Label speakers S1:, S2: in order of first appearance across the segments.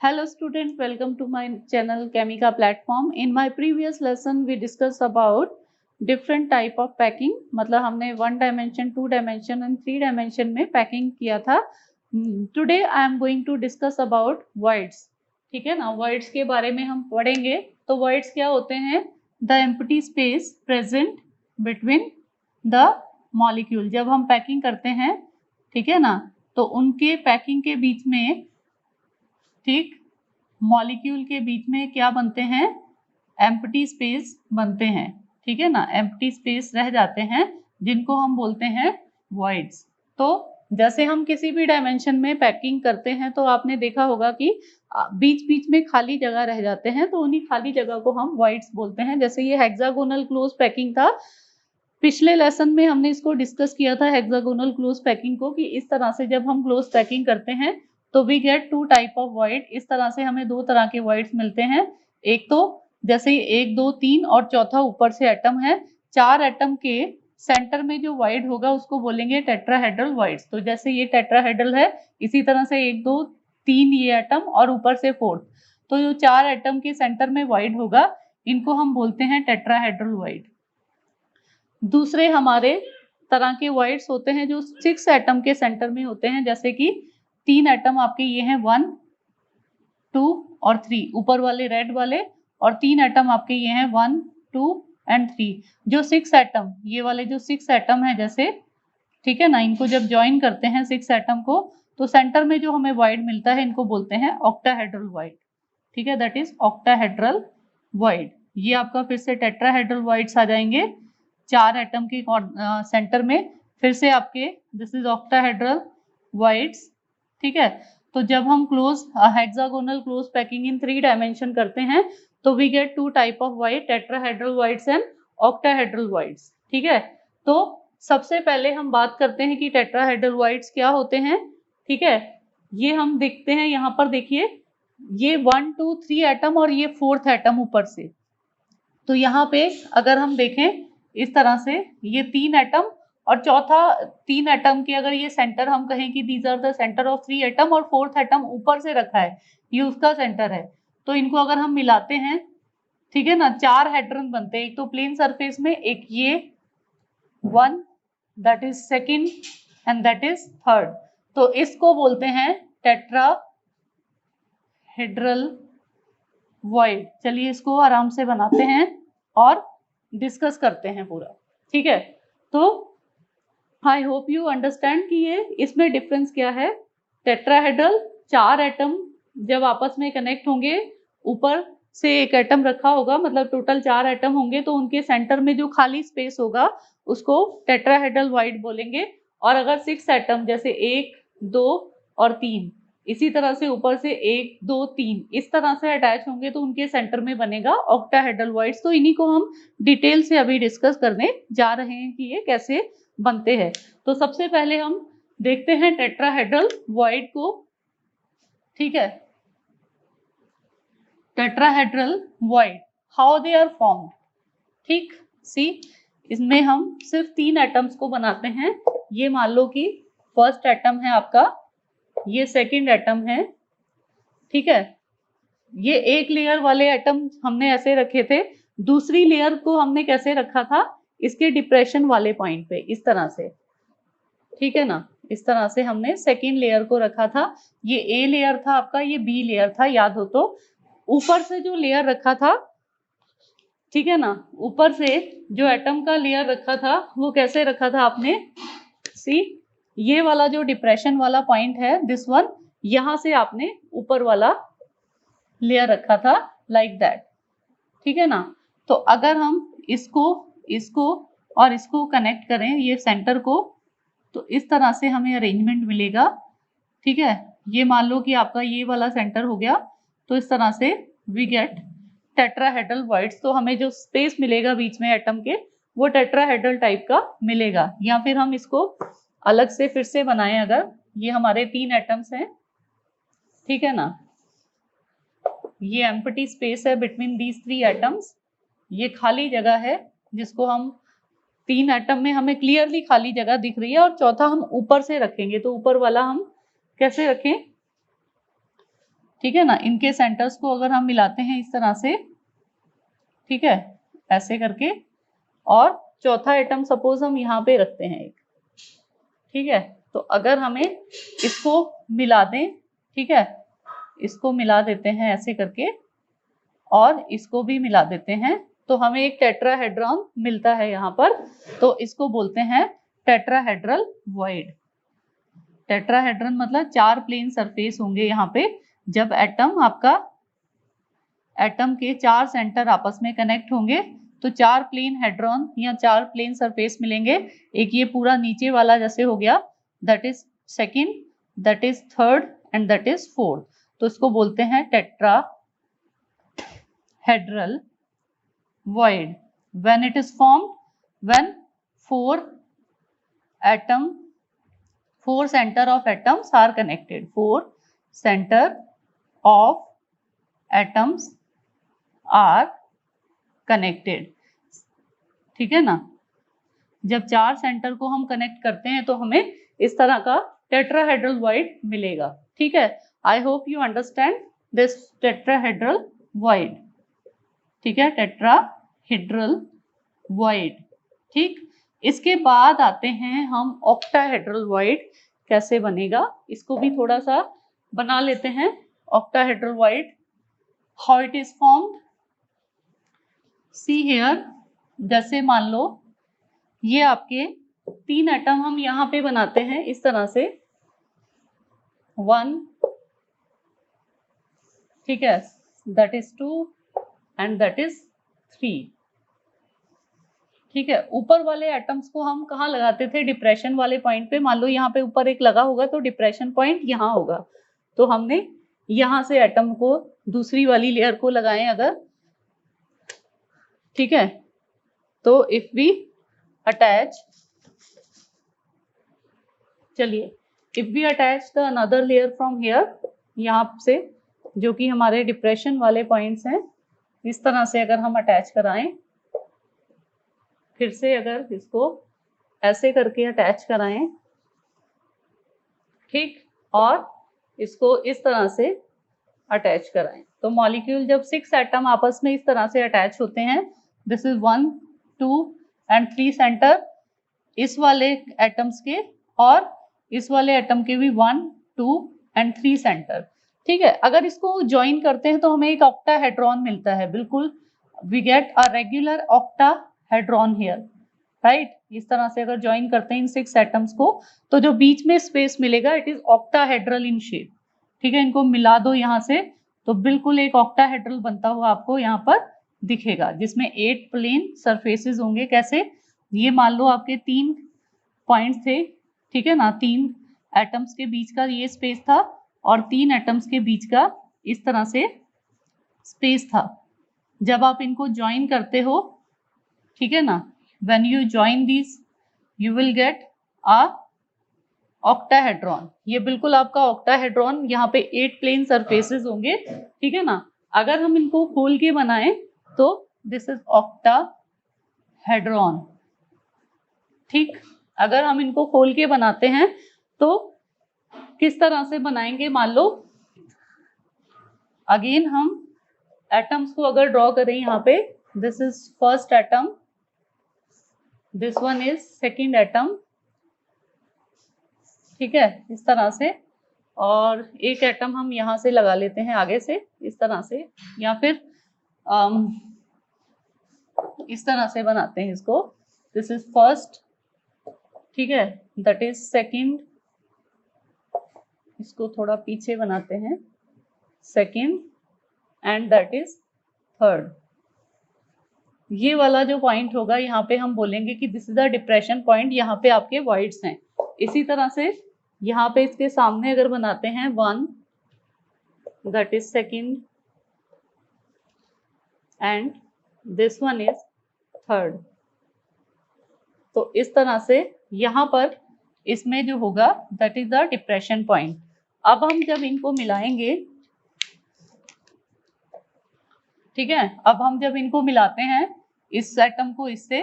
S1: Hello students, welcome to my channel Chemica platform. In my previous lesson we discussed about different type of packing. मतलब हमने 1 dimension, 2 dimension and 3 dimension में packing किया था. Today I am going to discuss about voids. ठीक है ना, voids के बारे में हम पढ़ेंगे. तो voids क्या होते हैं? The empty space present between the molecule. जब हम packing करते हैं, ठीक है ना, तो उनके packing के बीच में, ठीक, मॉलिक्यूल के बीच में क्या बनते हैं? एम्प्टी स्पेस बनते हैं. ठीक है ना, एम्प्टी स्पेस रह जाते हैं जिनको हम बोलते हैं वॉइड्स. तो जैसे हम किसी भी डायमेंशन में पैकिंग करते हैं तो आपने देखा होगा कि बीच बीच में खाली जगह रह जाते हैं, तो उन्हीं खाली जगह को हम वॉइड्स बोलते हैं. जैसे ये हेक्सागोनल क्लोज पैकिंग था, पिछले लेसन में हमने इसको डिस्कस किया था हेक्सागोनल क्लोज पैकिंग को, कि इस तरह से जब हम क्लोज पैकिंग करते हैं तो we get 2 type of void. इस तरह से हमें 2 तरह के वॉइड्स मिलते हैं. एक तो जैसे 1, 2, 3 और चौथा ऊपर से एटम है. 4 एटम के सेंटर में जो वॉइड होगा उसको बोलेंगे टेट्राहेड्रल वॉइड्स. तो जैसे ये टेट्राहेड्रल है, इसी तरह से 1, 2, 3 ये एटम और ऊपर से 4th, तो जो 4 एटम के सेंटर में वॉइड होगा इनको हम बोलते हैं टेट्राहेड्रल वॉइड. दूसरे हमारे तरह के वॉइड्स होते हैं जो 6 एटम के सेंटर में होते हैं. जैसे कि 3 एटम आपके ये हैं 1, 2 और 3, ऊपर वाले रेड वाले, और 3 एटम आपके ये हैं 1, 2 एंड 3. जो 6 एटम, ये वाले जो 6 एटम है जैसे, ठीक है ना, इनको जब ज्वाइन करते हैं 6 एटम को, तो सेंटर में जो हमें वॉइड मिलता है इनको बोलते हैं ऑक्टाहेड्रल वॉइड. ठीक है, दैट इज ऑक्टाहेड्रल वॉइड. ये आपका फिर से टेट्राहेड्रल वॉइड्स आ जाएंगे 4 एटम के सेंटर में. फिर से आपके दिस इज ऑक्टाहेड्रल वॉइड्स. ठीक है, तो जब हम close hexagonal close packing in 3 dimension करते हैं तो we get 2 type of void, tetrahedral voids and octahedral voids. ठीक है, तो सबसे पहले हम बात करते हैं कि टेट्राहेड्रल वॉइड्स क्या होते हैं. ठीक है, ये हम देखते हैं यहाँ पर, देखिए ये 1, 2, 3 एटम और ये 4th एटम ऊपर से. तो यहाँ पे अगर हम देखें इस तरह से, ये 3 एटम और चौथा 3 एटम के अगर ये सेंटर हम कहें कि these are the centre of 3 atom, और 4th एटम ऊपर से रखा है, ये उसका सेंटर है, तो इनको अगर हम मिलाते हैं, ठीक है ना, 4 हेड्रन बनते हैं. एक तो प्लेन सरफेस में, एक ये 1, that is second and that is third. तो इसको बोलते हैं टेट्राहेड्रल वॉइड. चलिए इसको आराम से बनाते हैं और डिस्कस करते हैं पूरा. ठीक है, तो आई होप यू अंडरस्टैंड कि ये इसमें डिफरेंस क्या है. टेट्राहेड्रल 4 एटम जब आपस में कनेक्ट होंगे, ऊपर से एक एटम रखा होगा, मतलब टोटल 4 एटम होंगे, तो उनके सेंटर में जो खाली स्पेस होगा उसको टेट्राहेड्रल वॉइड बोलेंगे. और अगर 6 एटम जैसे 1, 2 और 3 इसी तरह से ऊपर से 1, 2, 3 इस तरह से अटैच होंगे तो उनके सेंटर में बनेगा ऑक्टाहेड्रल वॉइड्स. तो इन्हीं को हम डिटेल से अभी डिस्कस करने जा रहे हैं कि ये कैसे बनते हैं. तो सबसे पहले हम देखते हैं टेट्राहेड्रल वॉइड को. ठीक है, tetrahedral void, how they are formed. ठीक, सी, इसमें हम सिर्फ 3 एटम्स को बनाते हैं. ये मान लो कि फर्स्ट एटम है आपका, ये सेकंड एटम है. ठीक है, ये एक लेयर वाले एटम हमने ऐसे रखे थे. दूसरी लेयर को हमने कैसे रखा था, इसके डिप्रेशन वाले पॉइंट पे, इस तरह से. ठीक है ना, इस तरह से हमने सेकंड लेयर को रखा था. ये ए लेयर था आपका, ये बी लेयर था, याद हो तो. ऊपर से जो लेयर रखा था, ठीक है ना, ऊपर से जो एटम का लेयर रखा था वो कैसे रखा था आपने, सी, ये वाला जो डिप्रेशन वाला पॉइंट है, दिस वन, यहां से आपने ऊपर वाला लेयर रखा था, लाइक दैट. ठीक है ना, तो अगर हम इसको इसको और इसको कनेक्ट करें, ये सेंटर को, तो इस तरह से हमें अरेंजमेंट मिलेगा. ठीक है, ये मान लो कि आपका ये वाला सेंटर हो गया, तो इस तरह से वी गेट टेट्राहेड्रल वॉइड्स. तो हमें जो स्पेस मिलेगा बीच में एटम के, वो टेट्राहेड्रल टाइप का मिलेगा. या फिर हम इसको अलग से फिर से बनाएं, अगर ये हमारे 3 एटम्स हैं, ठीक है ना, ये एम्प्टी स्पेस है बिटवीन दीज 3 एटम्स, ये खाली जगह है जिसको हम 3 एटम में हमें क्लियरली खाली जगह दिख रही है, और चौथा हम ऊपर से रखेंगे. तो ऊपर वाला हम कैसे रखें, ठीक है ना। इनके सेंटर्स को अगर हम मिलाते हैं इस तरह से, ठीक है, ऐसे करके, और चौथा एटम सपोज हम यहाँ पे रखते हैं एक, ठीक है। तो अगर हमें इसको मिला दें, ठीक है, इसको मिला देते हैं ऐसे करके, और इसको भी मिला देते हैं, तो हमें एक टेट्राहेड्रॉन मिलता है यहाँ पर। तो इसको बोलते हैं टेट्राहेड्रल वॉइड। टेट्राहेड्रन मतलब 4 प्लेन सरफेस होंगे यहाँ पे। जब एटम के 4 सेंटर आपस में कनेक्ट होंगे तो 4 प्लेन हेड्रॉन या 4 प्लेन सरफेस मिलेंगे। एक ये पूरा नीचे वाला जैसे हो गया, that is second, that is third and that is fourth. तो इसको बोलते हैं tetrahedral void when it is formed when four center of atoms are connected. 4 center of atoms are connected, ठीक है ना। जब 4 सेंटर को हम कनेक्ट करते हैं तो हमें इस तरह का टेट्राहेड्रल वॉइड मिलेगा, ठीक है। I hope you understand this tetrahedral void, ठीक है, टेट्राहेड्रल वॉइड, ठीक। इसके बाद आते हैं हम ऑक्टाहेड्रल वॉइड कैसे बनेगा, इसको भी थोड़ा सा बना लेते हैं। Octahedral void, how it is formed, see here, जैसे मान लो ये आपके 3 एटम हम यहाँ पे बनाते हैं इस तरह से, 1, ठीक है, that is 2 and that is 3, ठीक है। ऊपर वाले एटम्स को हम कहाँ लगाते थे, डिप्रेशन वाले पॉइंट पे। मान लो यहाँ पे ऊपर एक लगा होगा तो डिप्रेशन पॉइंट यहाँ होगा, तो हमने यहाँ से एटम को दूसरी वाली लेयर को लगाएं अगर, ठीक है। तो इफ वी अटैच, चलिए, if we attach the another layer from here, यहाँ से जो कि हमारे डिप्रेशन वाले पॉइंट्स हैं, इस तरह से अगर हम अटैच कराएं, फिर से अगर इसको ऐसे करके अटैच कराएं, ठीक, और इसको इस तरह से अटैच कराएं, तो मॉलिक्यूल जब 6 एटम आपस में इस तरह से अटैच होते हैं, दिस इज 1, 2 एंड 3 सेंटर, इस वाले एटम्स के और इस वाले एटम के भी 1, 2 एंड 3 सेंटर, ठीक है। अगर इसको ज्वाइन करते हैं तो हमें एक ऑक्टाहेड्रॉन मिलता है, बिल्कुल, we get a regular octahedron here, right. इस तरह से अगर ज्वाइन करते हैं इन 6 एटम्स को, तो जो बीच में स्पेस मिलेगा it is octahedral in shape, ठीक है। इनको मिला दो यहाँ से, तो बिल्कुल एक ऑक्टाहेड्रल बनता हुआ आपको यहाँ पर दिखेगा, जिसमें 8 प्लेन सरफेसेस होंगे। कैसे, ये मान लो आपके 3 पॉइंट्स थे, ठीक है ना, 3 एटम्स के बीच का ये स्पेस था और 3 एटम्स के बीच का इस तरह से स्पेस था। जब आप इनको ज्वाइन करते हो, ठीक है ना, when you join this you will get a octahedron. ये बिल्कुल आपका ऑक्टाहेड्रॉन, यहाँ पे 8 प्लेन सरफेसेस होंगे, ठीक है ना। अगर हम इनको खोल के बनाएं तो दिस इज ऑक्टाहेड्रॉन, ठीक। अगर हम इनको खोल के बनाते हैं तो किस तरह से बनाएंगे, मान लो अगेन हम एटम्स को अगर ड्रॉ करें यहाँ पे, this is first atom, this one is second atom, ठीक है, इस तरह से, और एक एटम हम यहाँ से लगा लेते हैं आगे से इस तरह से, या फिर इस तरह से बनाते हैं इसको, दिस इज फर्स्ट, ठीक है, दैट इज सेकेंड, इसको थोड़ा पीछे बनाते हैं, second and that is third. ये वाला जो पॉइंट होगा यहाँ पे हम बोलेंगे कि this is a depression point, यहाँ पे आपके वॉइड्स हैं। इसी तरह से यहाँ पे इसके सामने अगर बनाते हैं 1, that is second and this one is third. तो इस तरह से यहाँ पर इसमें जो होगा that is the depression point. अब हम जब इनको मिलाएंगे, ठीक है, अब हम जब इनको मिलाते हैं इस एटम को इससे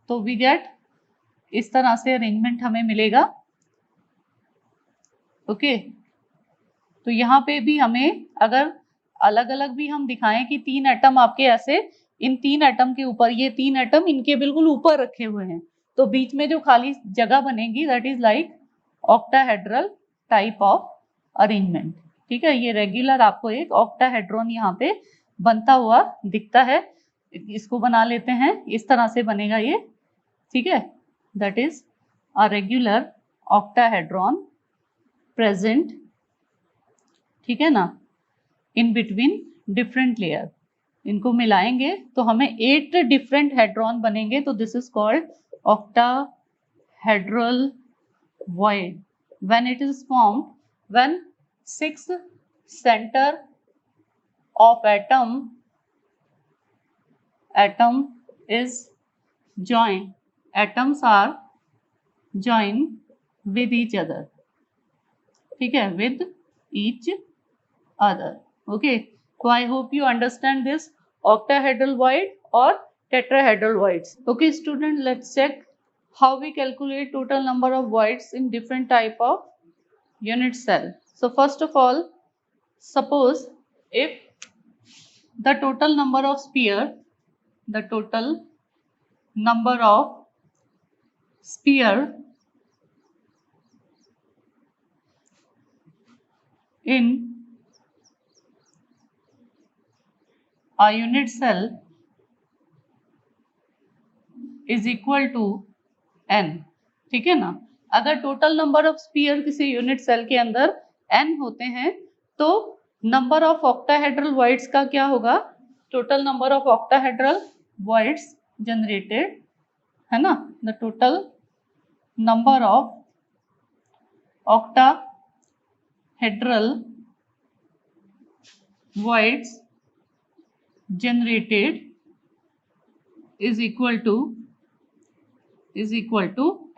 S1: तो वी गेट इस तरह से अरेंजमेंट हमें मिलेगा, ओके। तो यहाँ पे भी हमें अगर अलग अलग भी हम दिखाएं कि 3 एटम आपके ऐसे इन 3 एटम के ऊपर, ये 3 एटम इनके बिल्कुल ऊपर रखे हुए हैं, तो बीच में जो खाली जगह बनेगी that is like octahedral type of arrangement. ठीक है, ये रेगुलर आपको एक ऑक्टाहेड्रॉन यहाँ पे बनता हुआ दिखता है। इसको बना लेते हैं, इस तरह से बनेगा ये। ठीक है, that is a regular octahedron present, ठीक है ना, इन बिटवीन डिफरेंट लेयर। इनको मिलाएंगे तो हमें 8 डिफरेंट हेड्रॉन बनेंगे, तो this is called octahedral void when it is formed when 6 center of atom is joined, atoms are joined with each other, ठीक है, with each other. Okay, so I hope you understand this octahedral void or tetrahedral voids. Okay student, let's check how we calculate total number of voids in different type of unit cell. So first of all, suppose if the total number of sphere in a unit cell is equal to n, ठीक है ना। अगर total number of sphere किसी unit cell के अंदर n होते हैं तो नंबर ऑफ ऑक्टाहेड्रल वॉइड्स का क्या होगा, total number of octahedral voids generated, है ना, the total number of octahedral voids generated is equal to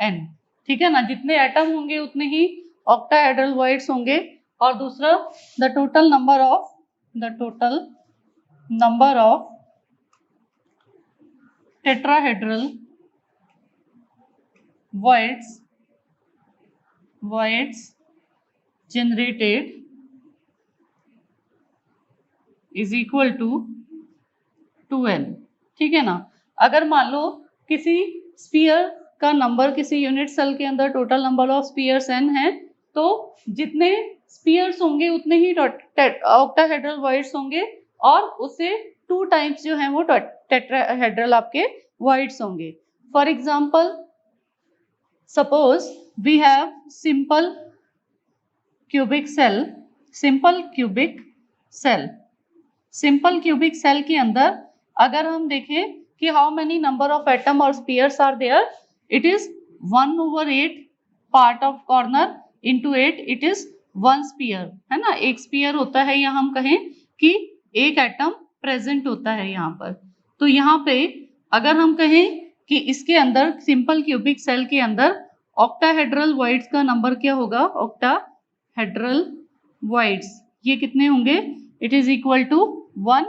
S1: n, ठीक है ना। जितने एटम होंगे उतने ही ऑक्टाहेड्रल वॉइड्स होंगे। और दूसरा the total number of tetrahedral voids generated is equal to 2n, ठीक है ना। अगर मान लो किसी स्फीयर का नंबर किसी यूनिट सेल के अंदर total number of spheres n है, तो जितने स्फीयर्स होंगे उतने ही ऑक्टाहेड्रल वॉइड्स होंगे और उससे 2 टाइम्स जो है वो टेट्राहेड्रल आपके वॉइड्स होंगे। For example suppose we have simple cubic cell के अंदर अगर हम देखें कि how many number of atom और spheres are there, it is 1/8 part of corner into 8, it is 1 sphere, है ना। एक स्पीयर होता है या हम कहें कि एक एटम प्रेजेंट होता है यहाँ पर। तो यहाँ पे अगर हम कहें कि इसके अंदर सिंपल क्यूबिक सेल के अंदर ऑक्टाहेड्रल वॉइड्स का नंबर क्या होगा, ऑक्टाहेड्रल वॉइड्स ये कितने होंगे, इट इज इक्वल टू 1।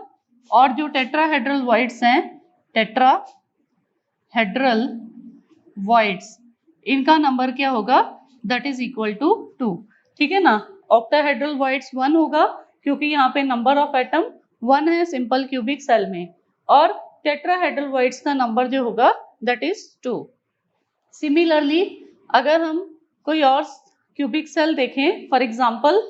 S1: और जो टेट्राहेड्रल वॉइड्स हैं, टेट्राहेड्रल वॉइड्स इनका नंबर क्या होगा, दैट इज इक्वल टू 2, ठीक है ना। ऑक्टाहेड्रल वॉइड्स 1 होगा क्योंकि यहाँ पे नंबर ऑफ एटम 1 है सिंपल क्यूबिक सेल में, और टेट्राहेड्रल वॉइड्स का नंबर जो होगा दैट इज 2। सिमिलरली अगर हम कोई और क्यूबिक सेल देखें, for example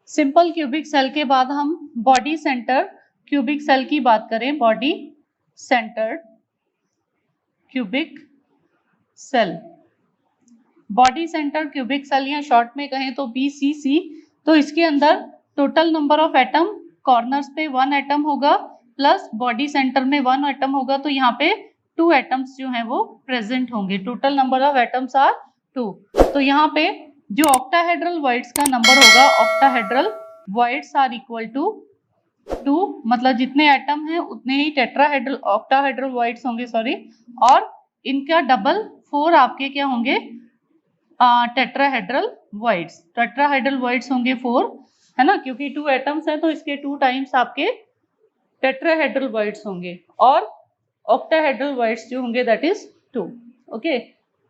S1: simple cubic cell के बाद हम बॉडी सेंटर क्यूबिक सेल की बात करें, body centred cubic cell, body centre cubic cell या शॉर्ट में कहें तो BCC, तो इसके अंदर total number of atom corners पे 1 एटम होगा प्लस बॉडी सेंटर में 1 एटम होगा, तो यहाँ पे 2 एटम्स जो हैं वो प्रेजेंट होंगे। Total number of atoms are 2। तो यहाँ पे जो ऑक्टाहेड्रल वॉइड्स का नंबर होगा, octahedral voids are equal to 2, मतलब जितने एटम हैं उतने ही ऑक्टाहेड्रल वॉइड्स होंगे, और इनका डबल 4 आपके क्या होंगे, टेट्राहेड्रल वॉइड्स होंगे 4, है ना, क्योंकि 2 एटम्स हैं तो इसके 2 टाइम्स आपके टेट्राहेड्रल वॉइड्स होंगे, और ऑक्टाहेड्रल वॉइड्स जो होंगे दैट इज 2। ओके,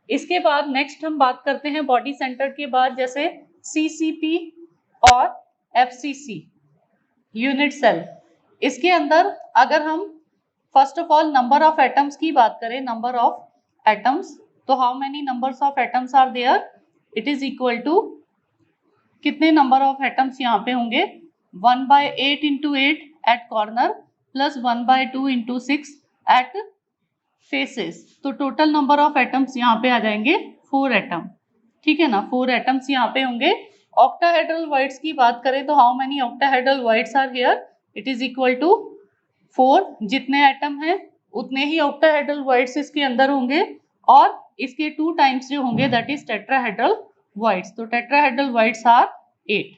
S1: इसके बाद नेक्स्ट हम बात करते हैं बॉडी सेंटर के बाद, जैसे CCP और FCC यूनिट सेल। इसके अंदर अगर हम first of all number of atoms की बात करें, नंबर ऑफ एटम्स, तो how many numbers of atoms are there, it is equal to कितने नंबर ऑफ एटम्स यहाँ पे होंगे 1/8 into 8 at corner plus 1/2 into 6 at faces. तो टोटल नंबर ऑफ एटम्स यहाँ पे आ जाएंगे 4 एटम, ठीक है ना, 4 एटम्स यहाँ पे होंगे। ऑक्टाहेड्रल वाइड्स की बात करें तो how many octahedral voids are here, it is equal to 4। जितने एटम हैं उतने ही ऑक्टाहेड्रल वाइड्स इसके अंदर होंगे और इसके 2 टाइम्स जो होंगे दैट इज टेट्राहेड्रल वाइड्स। तो टेट्राहेड्रल वाइड्स आर 8,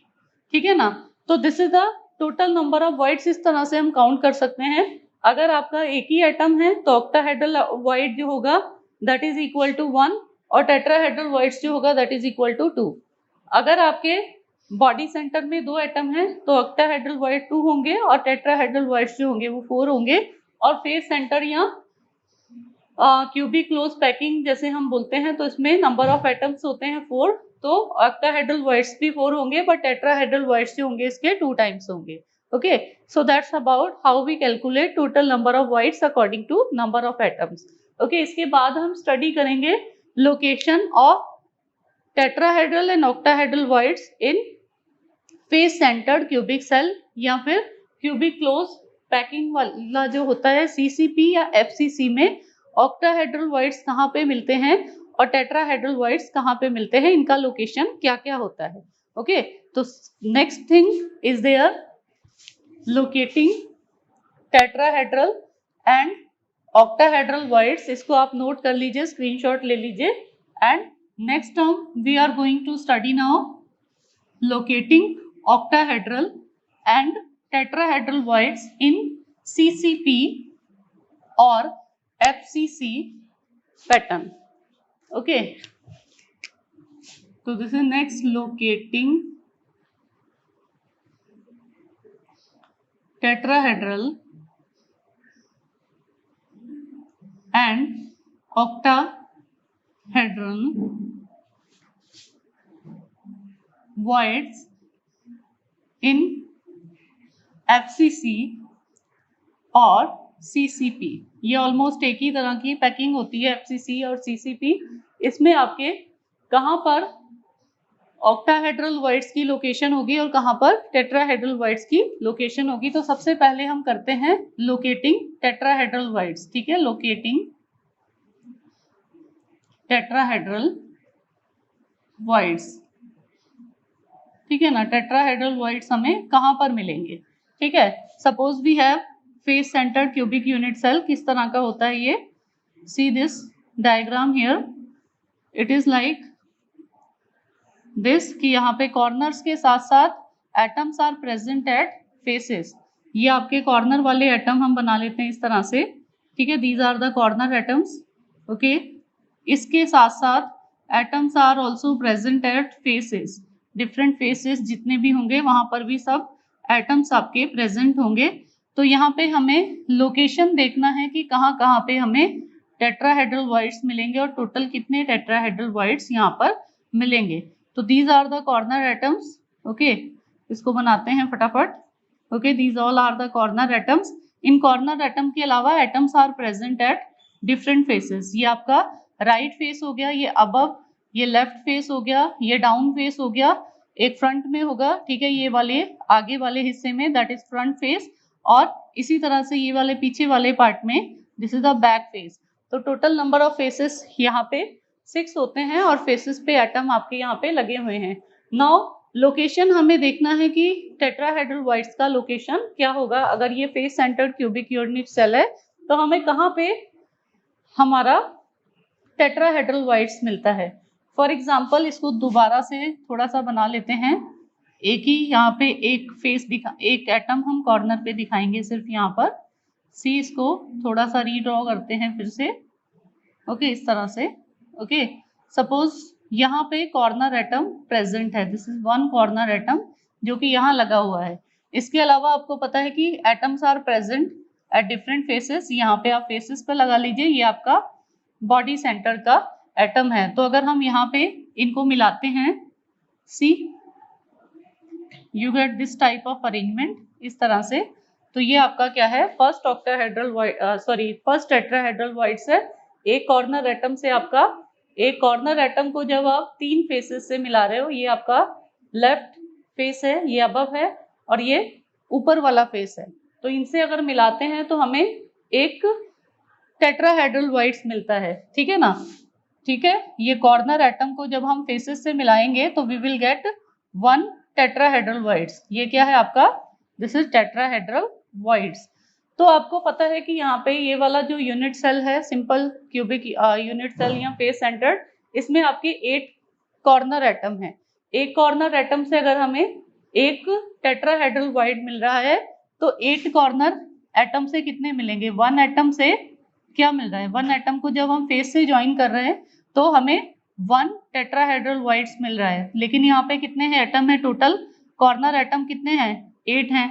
S1: ठीक है ना। तो this is the total number of wides, इस तरह से हम काउंट कर सकते हैं। अगर आपका एक ही एटम है तो ऑक्टाहेड्रल वाइड जो होगा दैट इज इक्वल टू 1 और टेट्राहेड्रल वाइड्स जो होगा दैट इज इक्वल टू 2। अगर आपके बॉडी सेंटर में 2 एटम हैं तो ऑक्टाहेड्रल वाइड 2 होंगे और टेट्राहेड्रल वाइड्स जो होंगे वो 4 होंगे। और फेस सेंटर या क्यूबिक क्लोज पैकिंग जैसे हम बोलते हैं तो इसमें नंबर ऑफ एटम्स होते हैं 4, तो ऑक्टाहेड्रल वाइड्स भी 4 होंगे बट टेट्राहेड्रल वाइड्स जो होंगे इसके 2 टाइम्स होंगे। Okay, so that's about how we calculate total number of voids according to number of atoms. Okay, इसके बाद हम स्टडी करेंगे location of tetrahedral and octahedral voids in face centred cubic cell या फिर क्यूबिक क्लोज पैकिंग वाला जो होता है CCP या FCC में ऑक्टाहेड्रल वाइड्स कहाँ पे मिलते हैं और टेट्राहेड्रल वाइड्स कहाँ पे मिलते हैं, इनका लोकेशन क्या क्या होता है। ओके, तो next thing is there locating tetrahedral and octahedral voids. इसको आप नोट कर लीजिए, स्क्रीनशॉट ले लीजिए। And next term we are going to study now locating octahedral and tetrahedral voids in CCP or FCC pattern. Okay, so this is next locating tetrahedral and octahedral voids in FCC और CCP। ये almost एक ही तरह की packing होती है FCC और CCP। इसमें आपके कहाँ पर ऑक्टाहेड्रल वाइड्स की लोकेशन होगी और कहाँ पर टेट्राहेड्रल वाइड्स की लोकेशन होगी। तो सबसे पहले हम करते हैं लोकेटिंग टेट्राहेड्रल वाइड्स, ठीक है, लोकेटिंग टेट्राहेड्रल वाइड्स, ठीक है ना। टेट्राहेड्रल वाइड्स हमें कहाँ पर मिलेंगे, ठीक है। Suppose we have face centre cubic unit cell, किस तरह का होता है ये, see this diagram here, it is like this कि यहाँ पे कॉर्नर्स के साथ साथ atoms are present at faces. ये आपके कॉर्नर वाले एटम हम बना लेते हैं इस तरह से, ठीक है, these are the corner atoms. Okay, इसके साथ साथ atoms are also present at faces, different faces जितने भी होंगे वहां पर भी सब एटम्स आपके प्रेजेंट होंगे। तो यहाँ पे हमें लोकेशन देखना है कि कहाँ कहाँ पे हमें टेट्राहेड्रल वाइड्स मिलेंगे और टोटल कितने टेट्राहेड्रल वाइड्स यहाँ पर मिलेंगे। तो these are the corner atoms. Okay, इसको बनाते हैं फटाफट। Okay, these all are the corner atoms. इन कॉर्नर एटम के अलावा atoms are present at different faces. ये आपका राइट फेस हो गया, ये अबव, ये लेफ्ट फेस हो गया, ये डाउन फेस हो गया, एक फ्रंट में होगा, ठीक है, ये वाले आगे वाले हिस्से में दैट इज फ्रंट फेस, और इसी तरह से ये वाले पीछे वाले पार्ट में this is the back face. तो टोटल नंबर ऑफ फेसेस यहाँ पे 6 होते हैं और फेसेस पे एटम आपके यहाँ पे लगे हुए हैं। नाउ लोकेशन हमें देखना है कि टेट्राहेड्रल वाइड्स का लोकेशन क्या होगा। अगर ये face centred cubic unit cell है तो हमें कहाँ पे हमारा टेट्राहेड्रल वाइड्स मिलता है। फॉर एग्जाम्पल इसको दोबारा से थोड़ा सा बना लेते हैं। एक ही यहाँ पे एक फेस एक एटम हम कॉर्नर पे दिखाएंगे सिर्फ यहाँ पर। सी, इसको थोड़ा सा रीड्रॉ करते हैं फिर से। ओके, इस तरह से। ओके, सपोज यहाँ पे कॉर्नर एटम प्रेजेंट है, this is one corner atom जो कि यहाँ लगा हुआ है। इसके अलावा आपको पता है कि atoms are present at different faces. यहाँ पे आप फेसेस पे लगा लीजिए, ये आपका बॉडी सेंटर का एटम है। तो अगर हम यहाँ पे इनको मिलाते हैं, see you get this type of arrangement इस तरह से। तो ये आपका क्या है, first octahedral first tetrahedral voids है। एक कॉर्नर एटम से आपका, एक कॉर्नर एटम को जब आप तीन फेसेस से मिला रहे हो, ये आपका लेफ्ट फेस है, ये अबव है और ये ऊपर वाला फेस है, तो इनसे अगर मिलाते हैं तो हमें एक टेट्राहेड्रल वॉइड्स मिलता है, ठीक है ना। ठीक है, ये कॉर्नर एटम को जब हम फेसेस से मिलाएंगे तो we will get one tetrahedral voids. ये क्या है आपका, दिस इज टेट्राहेड्रल वॉइड्स। तो आपको पता है कि यहाँ पे ये वाला जो यूनिट सेल है, सिंपल क्यूबिक यूनिट सेल या फेस सेंटर्ड, इसमें आपके 8 कॉर्नर एटम है। एक कॉर्नर एटम से अगर हमें एक टेट्राहेड्रल वॉइड मिल रहा है तो 8 कॉर्नर एटम से कितने मिलेंगे, 1 एटम से क्या मिल रहा है, 1 एटम को जब हम फेस से ज्वाइन कर रहे हैं तो हमें 1 टेट्राहेड्रल वॉइड्स मिल रहा है। लेकिन यहाँ पे कितने हैं एटम है, टोटल कॉर्नर एटम कितने हैं, 8 हैं,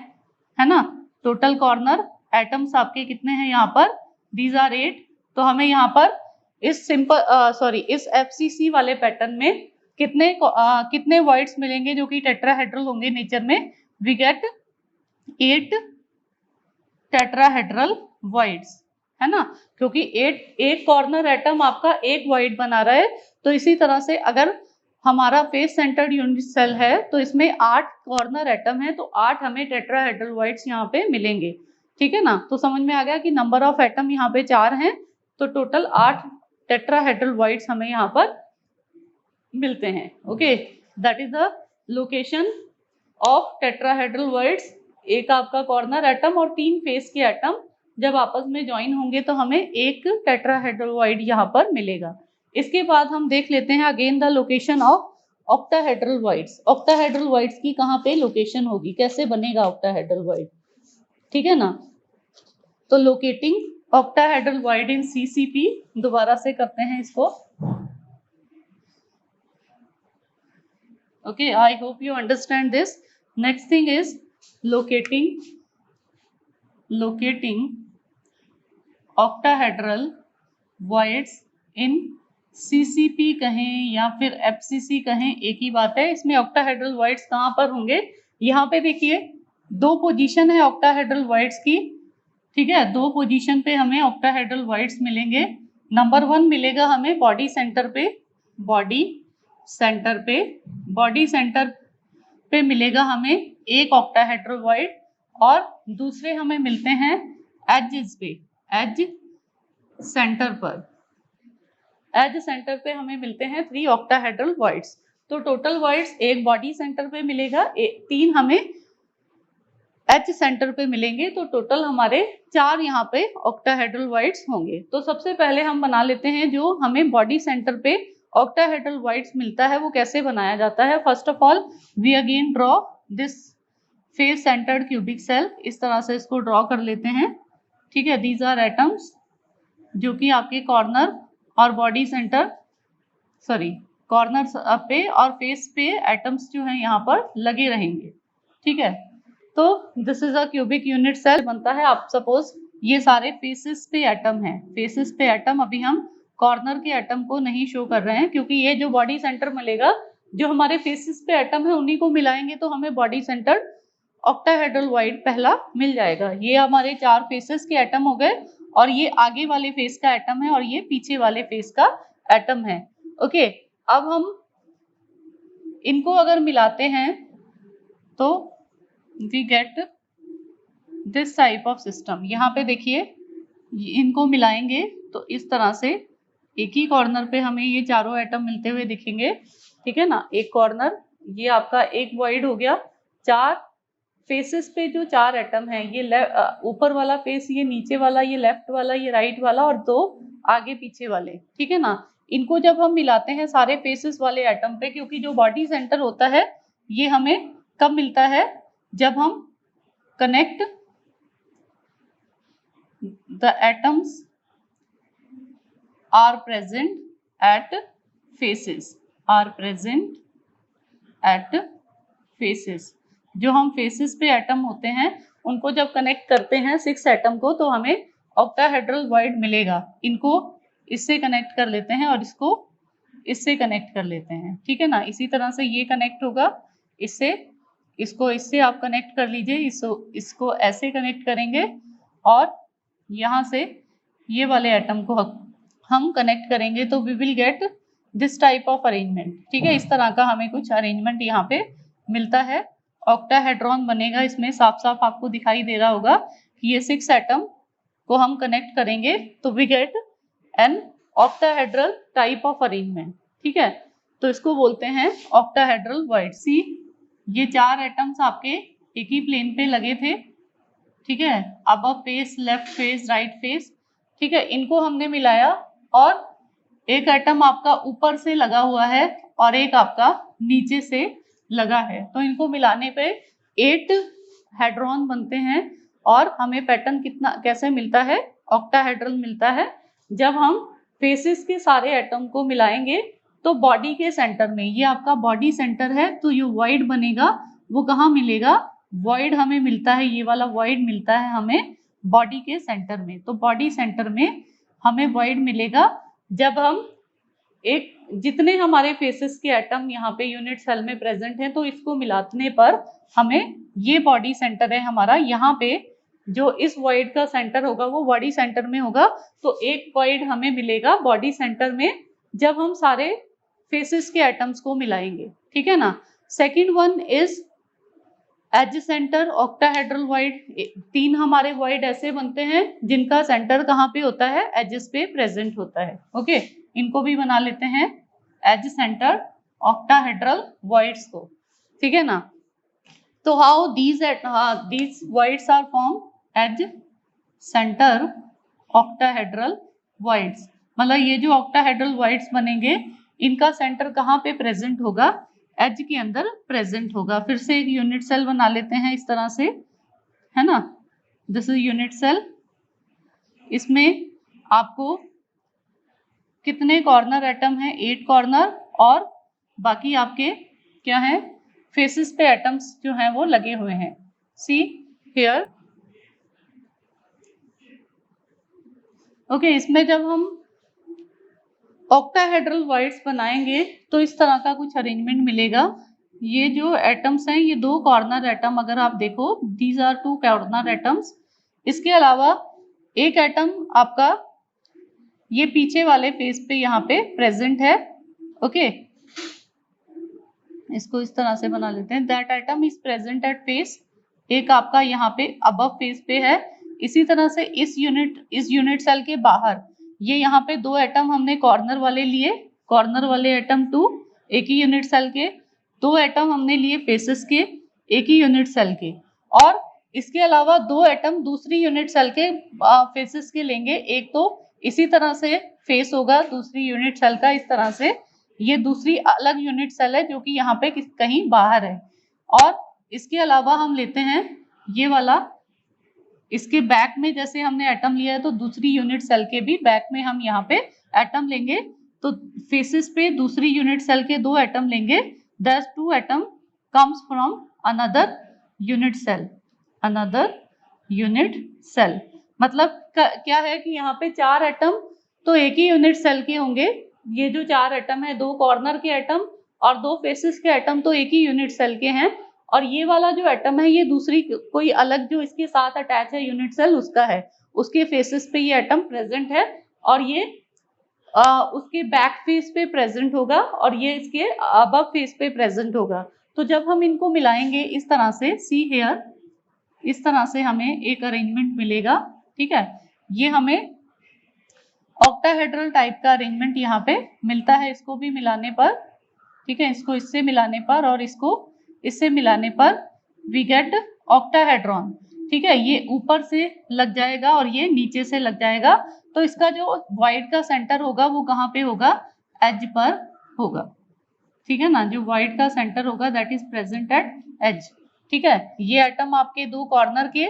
S1: है ना। टोटल कॉर्नर एटम्स आपके कितने हैं यहाँ पर, दीज आर 8। तो हमें यहाँ पर इस इस एफसीसी वाले पैटर्न में कितने वॉइड्स मिलेंगे जो कि टेट्राहेड्रल होंगे नेचर में, वी गेट 8 टेट्राहेड्रल वॉइड्स, है ना। क्योंकि एक कॉर्नर एटम आपका एक वॉइड बना रहा है, तो इसी तरह से अगर हमारा फेस सेंटर्ड यूनिट सेल है तो इसमें 8 कॉर्नर एटम है, तो 8 हमें टेट्राहेड्रल वॉइड्स यहाँ पे मिलेंगे, ठीक है ना। तो समझ में आ गया कि नंबर ऑफ एटम यहाँ पे 4 हैं, तो टोटल 8 टेट्राहेड्रल वॉइड्स हमें यहाँ पर मिलते हैं। Okay, that is the location of tetrahedral voids. एक आपका कॉर्नर एटम और 3 फेस के एटम जब आपस में ज्वाइन होंगे तो हमें एक टेट्राहेड्रल वॉइड यहाँ पर मिलेगा। इसके बाद हम देख लेते हैं again the location of octahedral voids. Octahedral voids की कहाँ पे लोकेशन होगी, कैसे बनेगा ऑक्टाहेड्रल वॉइड, ठीक है ना। तो लोकेटिंग ऑक्टाहेड्रल वॉइड इन सीसीपी, दोबारा से करते हैं इसको। Okay, I hope you understand this. Next thing is locating octahedral voids in CCP कहें या फिर FCC कहें, एक ही बात है। इसमें ऑक्टाहेड्रल वॉइड्स कहाँ पर होंगे, यहाँ पे देखिए 2 पोजीशन है ऑक्टाहेड्रल वॉइड्स की, ठीक है। 2 पोजीशन पे हमें ऑक्टाहेड्रल वॉइड्स मिलेंगे। नंबर 1 मिलेगा हमें बॉडी सेंटर पे, बॉडी सेंटर पे मिलेगा हमें एक ऑक्टाहेड्रल वॉइड, और दूसरे हमें मिलते हैं एजेस पे, एज सेंटर पे हमें मिलते हैं 3 ऑक्टाहेड्रल वॉइड्स। तो टोटल वॉइड्स एक बॉडी सेंटर पे मिलेगा, 3 हमें एच सेंटर पे मिलेंगे, तो टोटल हमारे 4 यहाँ पे ऑक्टाहेड्रल वॉइड्स होंगे। तो सबसे पहले हम बना लेते हैं जो हमें बॉडी सेंटर पे ऑक्टाहेड्रल वॉइड्स मिलता है वो कैसे बनाया जाता है। First of all we again draw this face centred cubic cell, इस तरह से इसको ड्रॉ कर लेते हैं, ठीक है। दीज आर एटम्स जो कि आपके कॉर्नर और बॉडी सेंटर कॉर्नर पे और फेस पे एटम्स जो है यहाँ पर लगे रहेंगे, ठीक है। तो this is a cubic unit cell बनता है। आप सपोज ये सारे फेसेस पे एटम हैं, फेसेस पे एटम, अभी हम कॉर्नर के एटम को नहीं शो कर रहे हैं क्योंकि ये जो बॉडी सेंटर मिलेगा, जो हमारे फेसेस पे एटम है उन्हीं को मिलाएंगे तो हमें बॉडी सेंटर ऑक्टाहेड्रल वॉइड पहला मिल जाएगा। ये हमारे 4 फेसेस के एटम हो गए, और ये आगे वाले फेस का एटम है और ये पीछे वाले फेस का एटम है। ओके, अब हम इनको अगर मिलाते हैं तो we get this type of system. यहाँ पे देखिए इनको मिलाएंगे तो इस तरह से एक ही कॉर्नर पे हमें ये चारों एटम मिलते हुए दिखेंगे, ठीक है ना। एक कॉर्नर, ये आपका एक वॉइड हो गया। 4 फेसेस पे जो 4 एटम है, ये ऊपर वाला फेस, ये नीचे वाला, ये लेफ्ट वाला, ये राइट वाला, और 2 आगे पीछे वाले, ठीक है ना। इनको जब हम मिलाते हैं सारे फेसेस वाले एटम पे, क्योंकि जो बॉडी सेंटर होता है ये हमें कब मिलता है, जब हम connect the atoms are present at faces, जो हम फेसेस पे एटम होते हैं उनको जब कनेक्ट करते हैं 6 एटम को, तो हमें ऑक्टाहेड्रल वॉइड मिलेगा। इनको इससे कनेक्ट कर लेते हैं और इसको इससे कनेक्ट कर लेते हैं, ठीक है ना। इसी तरह से ये कनेक्ट होगा इससे, इसको इससे आप कनेक्ट कर लीजिए, इसको ऐसे कनेक्ट करेंगे और यहाँ से ये वाले एटम को हम कनेक्ट करेंगे तो we will get this type of arrangement. ठीक है, इस तरह का हमें कुछ अरेंजमेंट यहाँ पे मिलता है। ऑक्टाहेड्रॉन बनेगा, इसमें साफ साफ आपको दिखाई दे रहा होगा कि ये 6 एटम को हम कनेक्ट करेंगे तो we get an octahedral type of arrangement. ठीक है, तो इसको बोलते हैं ऑक्टाहेड्रल वॉइड। सी ये 4 एटम्स आपके एक ही प्लेन पे लगे थे। ठीक है, above face, left face, right face. ठीक है, इनको हमने मिलाया और एक एटम आपका ऊपर से लगा हुआ है और एक आपका नीचे से लगा है, तो इनको मिलाने पे 8 हेड्रॉन बनते हैं और हमें पैटर्न कितना कैसे मिलता है, ऑक्टाहेड्रल मिलता है। जब हम फेसेस के सारे एटम को मिलाएंगे तो बॉडी के सेंटर में, ये आपका बॉडी सेंटर है, तो ये वॉइड बनेगा। वो कहाँ मिलेगा, वॉइड हमें मिलता है, ये वाला वॉइड मिलता है हमें बॉडी के सेंटर में। तो बॉडी सेंटर में हमें वॉइड मिलेगा जब हम एक जितने हमारे फेसेस के एटम यहाँ पे यूनिट सेल में प्रेजेंट हैं, तो इसको मिलाने पर हमें ये बॉडी सेंटर है हमारा, यहाँ पे जो इस वॉइड का सेंटर होगा वो बॉडी सेंटर में होगा। तो एक वॉइड हमें मिलेगा बॉडी सेंटर में जब हम सारे फेसेस के एटम्स को मिलाएंगे। ठीक है ना। Second one is edge centre octahedral void. 3 हमारे वॉइड ऐसे बनते हैं जिनका सेंटर कहाँ पे होता है, एजेस पे प्रेजेंट होता है। ओके, इनको भी बना लेते हैं एज सेंटर ऑक्टाहेड्रल वॉइड्स को। ठीक है ना। तो how these voids are form edge centre octahedral voids, मतलब ये जो ऑक्टाहेड्रल वॉइड्स बनेंगे इनका सेंटर कहाँ पे प्रेजेंट होगा, एज के अंदर प्रेजेंट होगा। फिर से एक यूनिट सेल बना लेते हैं इस तरह से, है ना। This is unit cell. इसमें आपको कितने कॉर्नर एटम है, 8 कॉर्नर, और बाकी आपके क्या है, फेसेस पे एटम्स जो हैं वो लगे हुए हैं। See here. ओके, इसमें जब हम ऑक्टाहेड्रल वॉइड्स बनाएंगे तो इस तरह का कुछ अरेंजमेंट मिलेगा। ये जो एटम्स हैं ये 2 कॉर्नर एटम, अगर आप देखो दीज आर 2 कॉर्नर एटम्स। इसके अलावा एक एटम आपका ये पीछे वाले फेस पे यहाँ पे प्रेजेंट है। ओके, इसको इस तरह से बना लेते हैं, that atom is present at face. एक आपका यहाँ पे अबव फेस पे है। इसी तरह से इस यूनिट सेल के बाहर ये यहाँ पे 2 एटम हमने कॉर्नर वाले लिए, कॉर्नर वाले एटम 2 एक ही यूनिट सेल के, 2 एटम हमने लिए फेसेस के एक ही यूनिट सेल के, और इसके अलावा 2 एटम दूसरी यूनिट सेल के फेसेस के लेंगे। एक तो इसी तरह से फेस होगा दूसरी यूनिट सेल का, इस तरह से ये दूसरी अलग यूनिट सेल है जो कि यहाँ पे कहीं बाहर है। और इसके अलावा हम लेते हैं ये वाला, इसके बैक में जैसे हमने एटम लिया है तो दूसरी यूनिट सेल के भी बैक में हम यहाँ पे एटम लेंगे। तो फेसेस पे दूसरी यूनिट सेल के 2 एटम लेंगे, that 2 atom comes from another unit cell, another unit cell. मतलब क्या है कि यहाँ पे 4 एटम तो एक ही यूनिट सेल के होंगे। ये जो 4 एटम है, 2 कॉर्नर के एटम और 2 फेसेस के एटम तो एक ही यूनिट सेल के हैं, और ये वाला जो एटम है ये दूसरी कोई अलग जो इसके साथ अटैच है यूनिट सेल उसका है, उसके फेसेस पे ये एटम प्रेजेंट है, और ये उसके बैक फेस पे प्रेजेंट होगा और ये इसके अबव फेस पे प्रेजेंट होगा। तो जब हम इनको मिलाएंगे इस तरह से, सी हेयर, इस तरह से हमें एक अरेंजमेंट मिलेगा। ठीक है, ये हमें ऑक्टाहेड्रल टाइप का अरेंजमेंट यहाँ पे मिलता है। इसको भी मिलाने पर, ठीक है, इसको इससे मिलाने पर और इसको इससे मिलाने पर वी गेट ऑक्टाहेड्रॉन। ठीक है, ये ऊपर से लग जाएगा और ये नीचे से लग जाएगा। तो इसका जो वॉइड का सेंटर होगा वो कहाँ पे होगा, एज पर होगा। ठीक है ना, जो वॉइड का सेंटर होगा that is present at edge. ठीक है, ये एटम आपके 2 कॉर्नर के,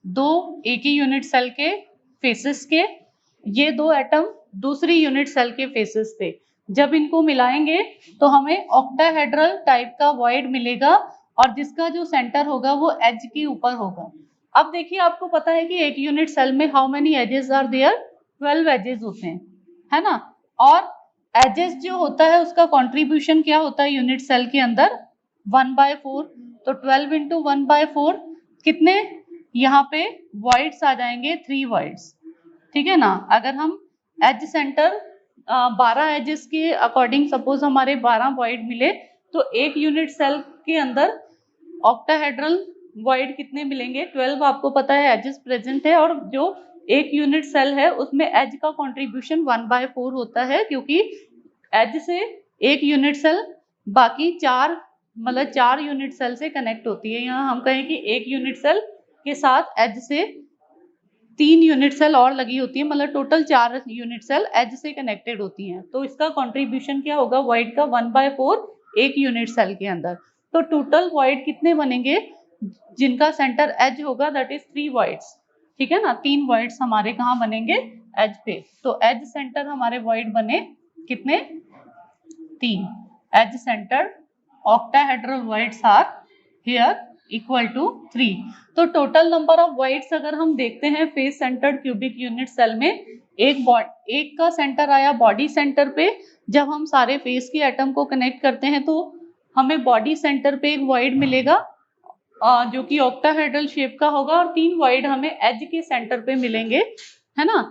S1: 2 एक ही यूनिट सेल के फेसेस के, ये 2 एटम दूसरी यूनिट सेल के फेसेस थे। जब इनको मिलाएंगे तो हमें ऑक्टाहेड्रल टाइप का वॉइड मिलेगा और जिसका जो सेंटर होगा वो एज के ऊपर होगा। अब देखिए, आपको पता है कि एक यूनिट सेल में how many edges are there, 12 edges होते हैं, है ना। और एजेस जो होता है उसका कंट्रीब्यूशन क्या होता है यूनिट सेल के अंदर, 1/4 तो 12 इंटू 1/4 कितने यहाँ पे वॉइड्स आ जाएंगे, 3 वॉइड्स, ठीक है ना। अगर हम एज सेंटर 12 एजेस के अकॉर्डिंग सपोज हमारे 12 वॉइड मिले तो एक यूनिट सेल के अंदर ऑक्टाहेड्रल वॉइड कितने मिलेंगे, 12 आपको पता है एजेस प्रेजेंट है, और जो एक यूनिट सेल है उसमें एज का कंट्रीब्यूशन 1/4 होता है, क्योंकि एज से एक यूनिट सेल बाकी 4 मतलब 4 यूनिट सेल से कनेक्ट होती है। यहाँ हम कहें कि एक यूनिट सेल के साथ एज से 3 यूनिट सेल और लगी होती है, मतलब टोटल 4 यूनिट सेल एज से कनेक्टेड होती हैं। तो इसका कंट्रीब्यूशन क्या होगा वॉइड का, 1/4 एक यूनिट सेल के अंदर। तो टोटल वॉइड कितने बनेंगे जिनका सेंटर एज होगा, दैट इज 3 वॉइड्स, ठीक है ना। 3 वॉइड्स हमारे कहाँ बनेंगे, एज पे। तो एज सेंटर हमारे वॉइड बने कितने, 3 edge centre octahedral voids are here equal to 3। तो टोटल नंबर ऑफ वॉइड्स अगर हम देखते हैं face centred cubic unit cell में, एक का सेंटर आया बॉडी सेंटर पे। जब हम सारे फेस के एटम को कनेक्ट करते हैं तो हमें बॉडी सेंटर पे एक वॉइड मिलेगा जो कि ऑक्टाहेड्रल शेप का होगा, और 3 वॉइड हमें एज के सेंटर पे मिलेंगे, है ना।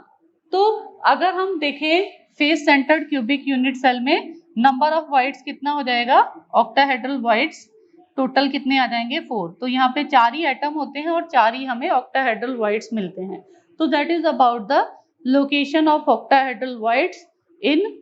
S1: तो अगर हम देखें face centred cubic unit cell में नंबर ऑफ वॉइड्स कितना हो जाएगा, ऑक्टाहेड्रल वॉइड्स टोटल कितने आ जाएंगे, 4। तो यहाँ पे 4 ही एटम होते हैं और 4 ही हमें ऑक्टाहेड्रल वॉइड्स मिलते हैं। तो that is about the location of octahedral voids in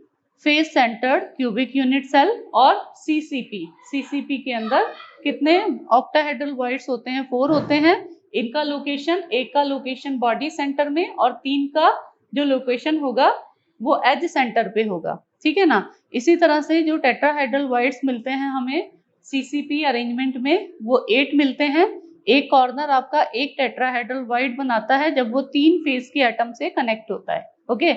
S1: face centred cubic unit cell. और सीसीपी के अंदर कितने ऑक्टाहेड्रल वॉइड्स होते हैं, 4 होते हैं। इनका लोकेशन, एक का लोकेशन बॉडी सेंटर में और 3 का जो लोकेशन होगा वो एज सेंटर पे होगा, ठीक है ना। इसी तरह से जो टेट्राहेड्रल वॉइड्स मिलते हैं हमें सीसीपी अरेंजमेंट में, वो 8 मिलते हैं। एक कॉर्नर आपका एक टेट्राहेड्रल वॉइड बनाता है जब वो 3 फेस के एटम से कनेक्ट होता है, ओके।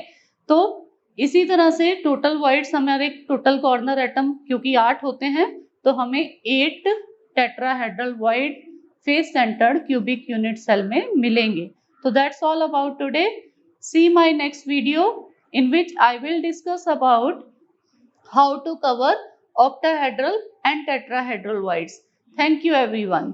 S1: तो इसी तरह से टोटल वॉइड्स हमारे टोटल कॉर्नर एटम क्योंकि 8 होते हैं तो हमें 8 tetrahedral void face centred cubic unit cell में मिलेंगे। तो that's all about today. See my next video in which I will discuss about how to cover octahedral and tetrahedral voids. Thank you everyone.